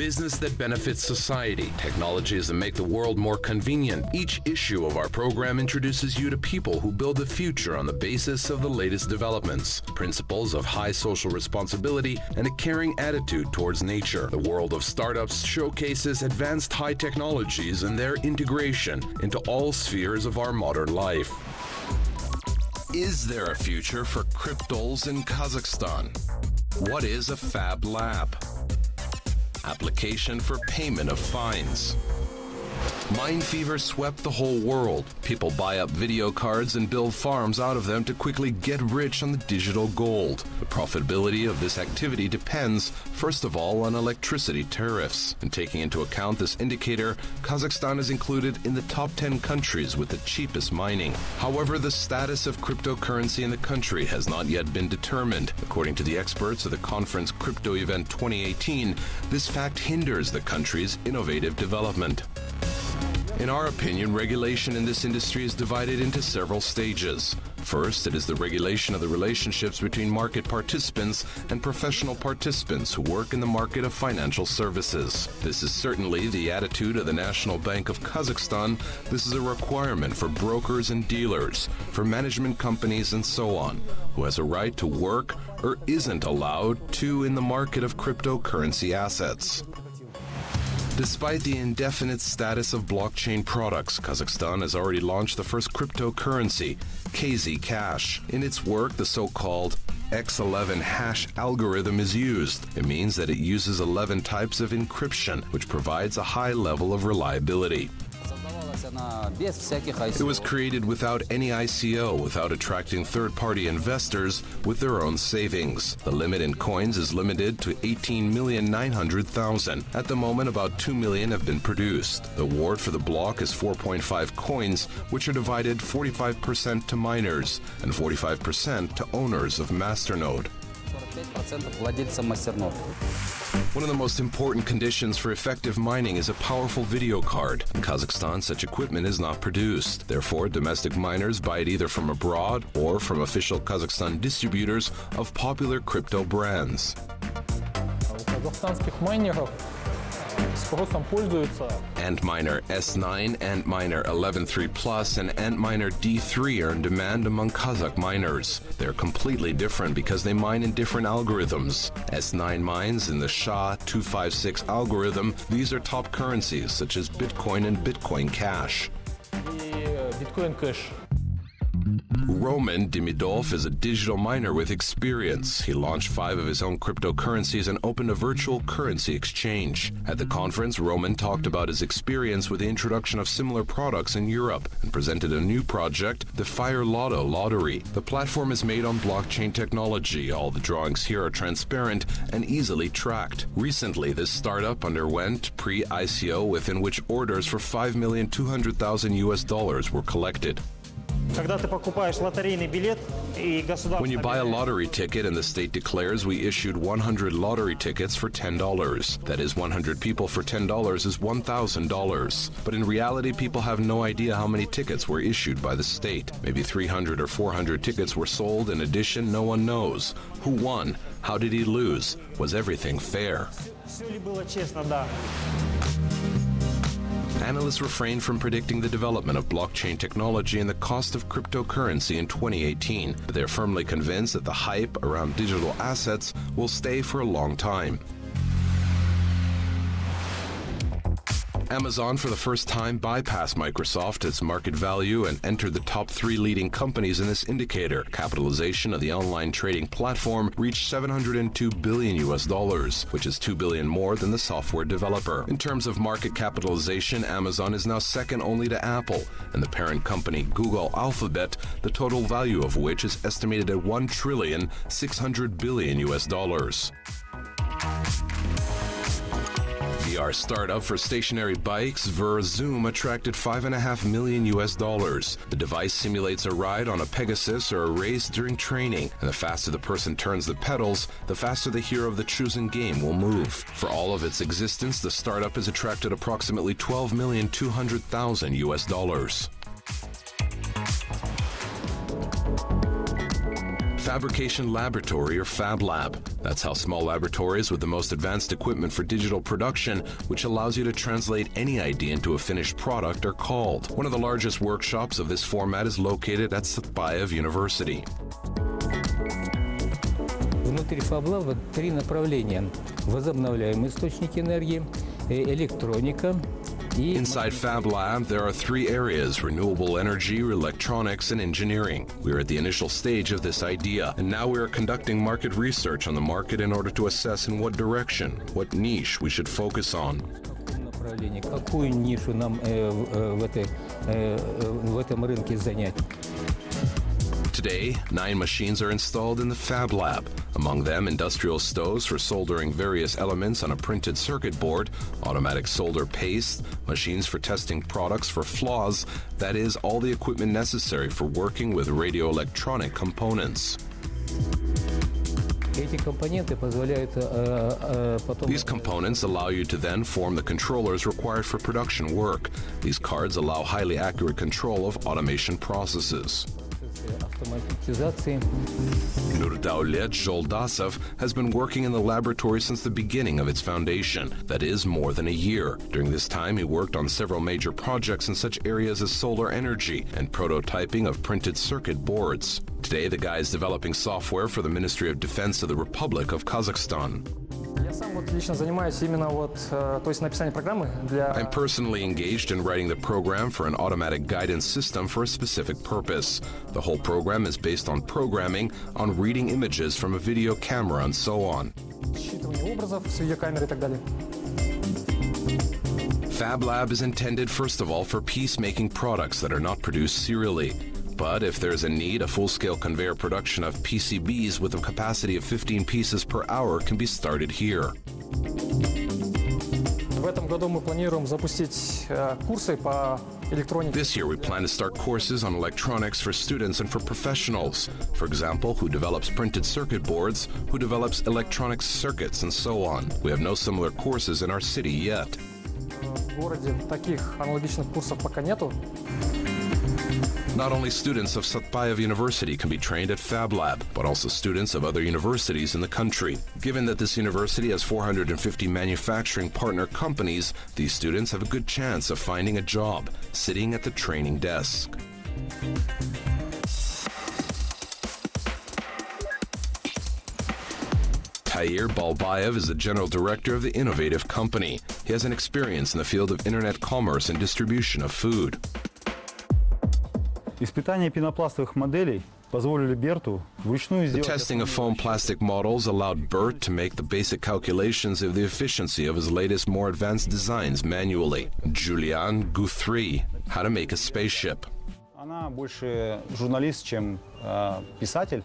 business that benefits society, technologies that make the world more convenient. Each issue of our program introduces you to people who build the future on the basis of the latest developments, principles of high social responsibility, and a caring attitude towards nature. The world of startups showcases advanced high technologies and their integration into all spheres of our modern life. Is there a future for cryptos in Kazakhstan? What is a Fablab? Application for payment of fines. Mine fever swept the whole world. People buy up video cards and build farms out of them to quickly get rich on the digital gold. The profitability of this activity depends, first of all, on electricity tariffs. And taking into account this indicator, Kazakhstan is included in the top 10 countries with the cheapest mining. However, the status of cryptocurrency in the country has not yet been determined. According to the experts of the conference Crypto Event 2018, this fact hinders the country's innovative development. In our opinion, regulation in this industry is divided into several stages. First, it is the regulation of the relationships between market participants and professional participants who work in the market of financial services. This is certainly the attitude of the National Bank of Kazakhstan. This is a requirement for brokers and dealers, for management companies and so on, who has a right to work or isn't allowed to in the market of cryptocurrency assets. Despite the indefinite status of blockchain products, Kazakhstan has already launched the first cryptocurrency, KZcash. In its work, the so-called X11 hash algorithm is used. It means that it uses 11 types of encryption, which provides a high level of reliability. It was created without any ICO, without attracting third-party investors with their own savings. The limit in coins is limited to 18,900,000. At the moment, about 2 million have been produced. The reward for the block is 4.5 coins, which are divided 45% to miners and 45% to owners of masternode. One of the most important conditions for effective mining is a powerful video card. In Kazakhstan, such equipment is not produced. Therefore, domestic miners buy it either from abroad or from official Kazakhstan distributors of popular crypto brands. Antminer S9, Antminer 11.3 Plus, and Antminer D3 are in demand among Kazakh miners. They're completely different because they mine in different algorithms. S9 mines in the SHA-256 algorithm. These are top currencies such as Bitcoin and Bitcoin Cash. Roman Demidov is a digital miner with experience. He launched 5 of his own cryptocurrencies and opened a virtual currency exchange. At the conference, Roman talked about his experience with the introduction of similar products in Europe and presented a new project, the Firelaw lottery. The platform is made on blockchain technology. All the drawings here are transparent and easily tracked. Recently, this startup underwent pre-ICO, within which orders for $5,200,000 were collected. When you buy a lottery ticket and the state declares we issued 100 lottery tickets for $10, that is 100 people for $10 is $1,000. But in reality, people have no idea how many tickets were issued by the state. Maybe 300 or 400 tickets were sold. In addition, no one knows. Who won? How did he lose? Was everything fair? Analysts refrain from predicting the development of blockchain technology and the cost of cryptocurrency in 2018, but they're firmly convinced that the hype around digital assets will stay for a long time. Amazon, for the first time, bypassed Microsoft, its market value, and entered the top 3 leading companies in this indicator. Capitalization of the online trading platform reached $702 billion, which is $2 billion more than the software developer. In terms of market capitalization, Amazon is now second only to Apple, and the parent company Google Alphabet, the total value of which is estimated at $1,600 billion. VR startup for stationary bikes, Virzoom, attracted $5.5 million. The device simulates a ride on a Pegasus or a race during training, and the faster the person turns the pedals, the faster the hero of the chosen game will move. For all of its existence, the startup has attracted approximately $12,200,000. Fabrication Laboratory, or Fablab. That's how small laboratories with the most advanced equipment for digital production, which allows you to translate any idea into a finished product, are called. One of the largest workshops of this format is located at Satpayev University. Внутри Fablab три направления: возобновляемые источники энергии, электроника. Inside Fablab, there are three areas: renewable energy, electronics, and engineering. We are at the initial stage of this idea, and now we are conducting market research on the market in order to assess in what direction, what niche we should focus on. Какую нишу нам в этом рынке занять? Today, 9 machines are installed in the Fablab. Among them, industrial stoves for soldering various elements on a printed circuit board, automatic solder paste, machines for testing products for flaws, that is, all the equipment necessary for working with radioelectronic components. These components allow you to then form the controllers required for production work. These cards allow highly accurate control of automation processes. Nurdaulet Zholdasov has been working in the laboratory since the beginning of its foundation, that is, more than a year. During this time, he worked on several major projects in such areas as solar energy and prototyping of printed circuit boards. Today, the guy is developing software for the Ministry of Defense of the Republic of Kazakhstan. I'm personally engaged in writing the program for an automatic guidance system for a specific purpose. The whole program is based on programming, on reading images from a video camera, and so on. Fablab is intended, first of all, for peacemaking products that are not produced serially. But if there's a need, a full-scale conveyor production of PCBs with a capacity of 15 pieces per hour can be started here. This year we plan to start courses on electronics for students and for professionals. For example, who develops printed circuit boards, who develops electronic circuits, and so on. We have no similar courses in our city yet. Not only students of Satpayev University can be trained at Fablab, but also students of other universities in the country. Given that this university has 450 manufacturing partner companies, these students have a good chance of finding a job, sitting at the training desk. Tair Balbayev is the general director of the innovative company. He has an experience in the field of internet commerce and distribution of food. The testing of foam plastic models allowed Bert to make the basic calculations of the efficiency of his latest, more advanced designs manually. Julian Guthrie, how to make a spaceship. Она больше журналист, чем писатель,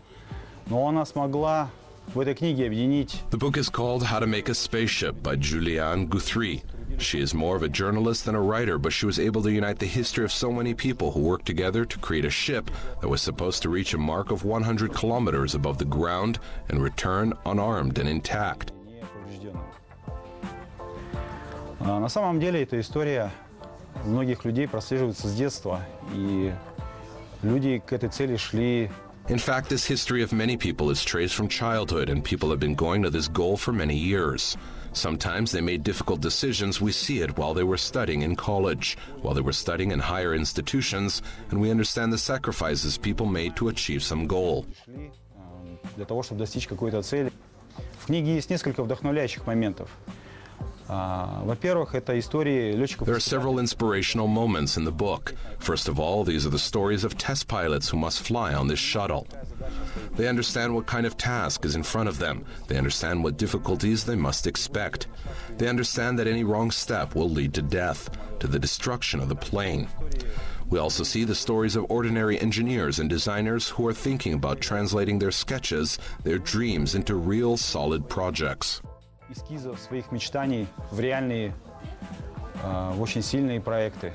но она смогла в этой книге объединить. The book is called How to Make a Spaceship by Julian Guthrie. She is more of a journalist than a writer, but she was able to unite the history of so many people who worked together to create a ship that was supposed to reach a mark of 100 kilometers above the ground and return unarmed and intact. На самом деле эта история многих людей прослеживается с детства, и люди к этой цели шли. In fact, this history of many people is traced from childhood, and people have been going to this goal for many years. Sometimes they made difficult decisions. We see it while they were studying in college, while they were studying in higher institutions, and we understand the sacrifices people made to achieve some goal. Для того, чтобы достичь какой-то цели. В книге есть несколько вдохновляющих моментов. Во-первых, это истории летчиков. There are several inspirational moments in the book. First of all, these are the stories of test pilots who must fly on this shuttle. They understand what kind of task is in front of them. They understand what difficulties they must expect. They understand that any wrong step will lead to death, to the destruction of the plane. We also see the stories of ordinary engineers and designers who are thinking about translating their sketches, their dreams, into real, solid projects. Эскизов своих мечтаний в реальные, очень сильные проекты.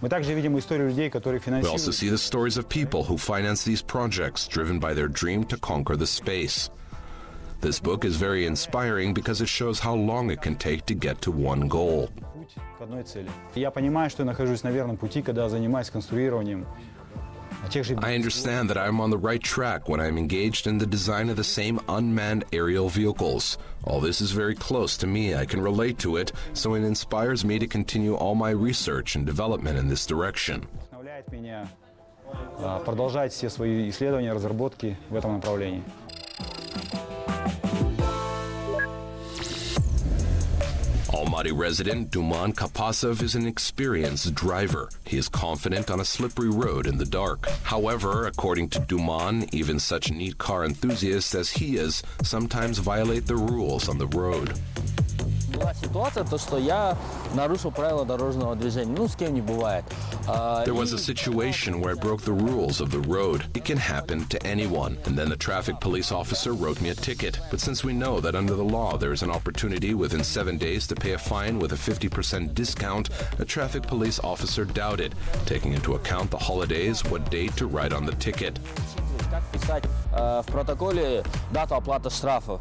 Мы также видим историю людей, которые финансируют. We also see the stories of people who finance these projects, driven by their dream to conquer the space. This book is very inspiring because it shows how long it can take to get to one goal. К одной цели. Я понимаю, что я нахожусь на верном пути, когда занимаюсь конструированием I understand that I am on the right track when I am engaged in the design of the same unmanned aerial vehicles. All this is very close to me. I can relate to it, so it inspires me to continue all my research and development in this direction. Вдохновляет меня продолжать все свои исследования, разработки в этом направлении. Almaty resident Duman Kapasov is an experienced driver. He is confident on a slippery road in the dark. However, according to Duman, even such neat car enthusiasts as he is sometimes violate the rules on the road. Была ситуация, то, что я нарушил правила дорожного движения. Ну, с кем не бывает. There was a situation where I broke the rules of the road. It can happen to anyone. And then the traffic police officer wrote me a ticket. But since we know that under the law there is an opportunity within 7 days to pay a fine with a 50% discount, a traffic police officer doubted, taking into account the holidays, what date to write on the ticket. Как писать в протоколе дату оплаты штрафов?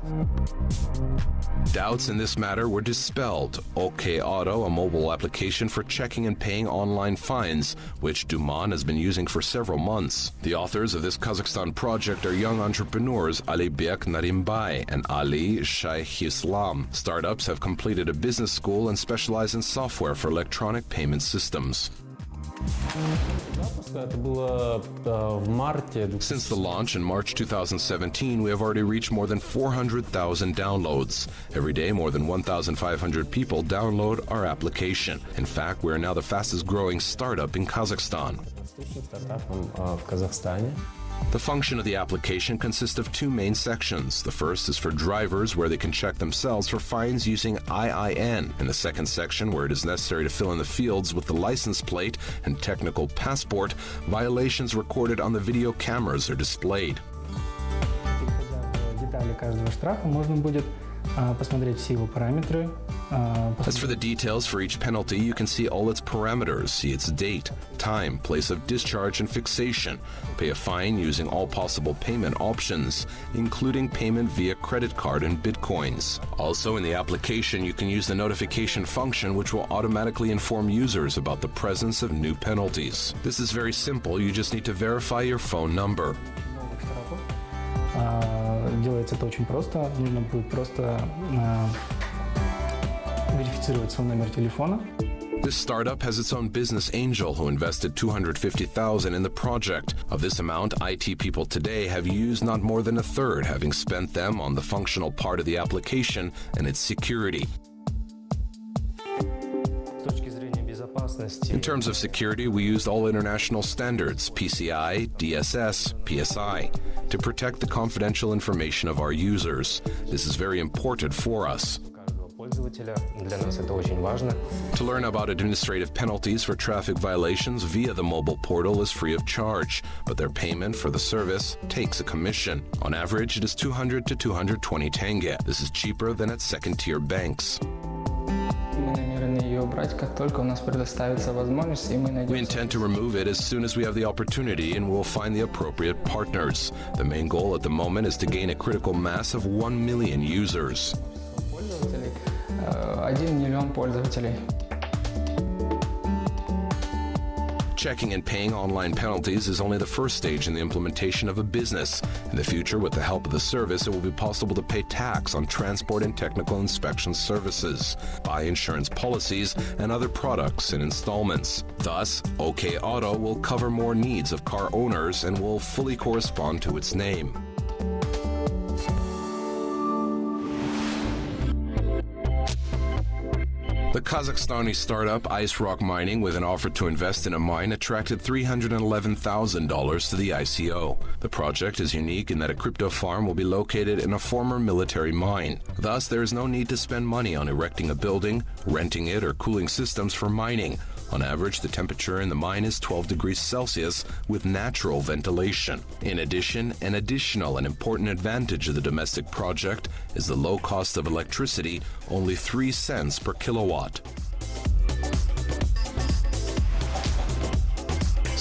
Doubts in this matter were dispelled. OkAuto, a mobile application for checking and paying online fines, which Duman has been using for several months. The authors of this Kazakhstan project are young entrepreneurs Alibek Narimbai and Ali Shaikhislam. Startups have completed a business school and specialize in software for electronic payment systems. Since the launch in March 2017, we have already reached more than 400,000 downloads. Every day, more than 1,500 people download our application. In fact, we are now the fastest growing startup in Kazakhstan. The function of the application consists of two main sections. The first is for drivers, where they can check themselves for fines using IIN, and the second section, where it is necessary to fill in the fields with the license plate and technical passport, violations recorded on the video cameras are displayed. As for the details for each penalty, you can see all its parameters, see its date, time, place of discharge, and fixation. Pay a fine using all possible payment options, including payment via credit card and bitcoins. Also, in the application, you can use the notification function, which will automatically inform users about the presence of new penalties. This is very simple. You just need to verify your phone number. Делается это очень просто. Нужно будет просто верифицировать свой номер телефона. This startup has its own business angel who invested $250,000 in the project. Of this amount, IT people today have used not more than a third, having spent them on the functional part of the application and its security. In terms of security, we used all international standards, PCI, DSS, PSI, to protect the confidential information of our users. This is very important for us. To learn about administrative penalties for traffic violations via the mobile portal is free of charge, but their payment for the service takes a commission. On average, it is 200 to 220 tenge. This is cheaper than at second-tier banks. We intend to remove it as soon as we have the opportunity, and we'll find the appropriate partners. The main goal at the moment is to gain a critical mass of 1 million users. 1 миллион пользователей. Checking and paying online penalties is only the first stage in the implementation of a business. In the future, with the help of the service, it will be possible to pay tax on transport and technical inspection services, buy insurance policies, and other products in installments. Thus, OkAuto will cover more needs of car owners and will fully correspond to its name. The Kazakhstani startup Ice Rock Mining, with an offer to invest in a mine, attracted $311,000 to the ICO. The project is unique in that a crypto farm will be located in a former military mine. Thus, there is no need to spend money on erecting a building, renting it, or cooling systems for mining. On average, the temperature in the mine is 12 degrees Celsius with natural ventilation. In addition, an additional and important advantage of the domestic project is the low cost of electricity, only 3 cents per kilowatt.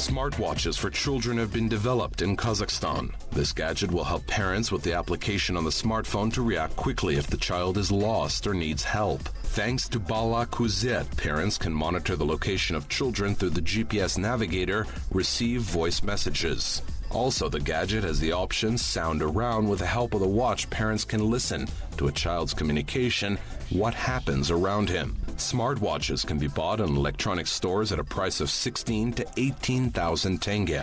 Smartwatches for children have been developed in Kazakhstan. This gadget will help parents with the application on the smartphone to react quickly if the child is lost or needs help. Thanks to Bala Kuzet, parents can monitor the location of children through the GPS navigator, receive voice messages. Also, the gadget has the option Sound Around. With the help of the watch, parents can listen to a child's communication, what happens around him. Smartwatches can be bought in electronic stores at a price of 16 to 18,000 tenge.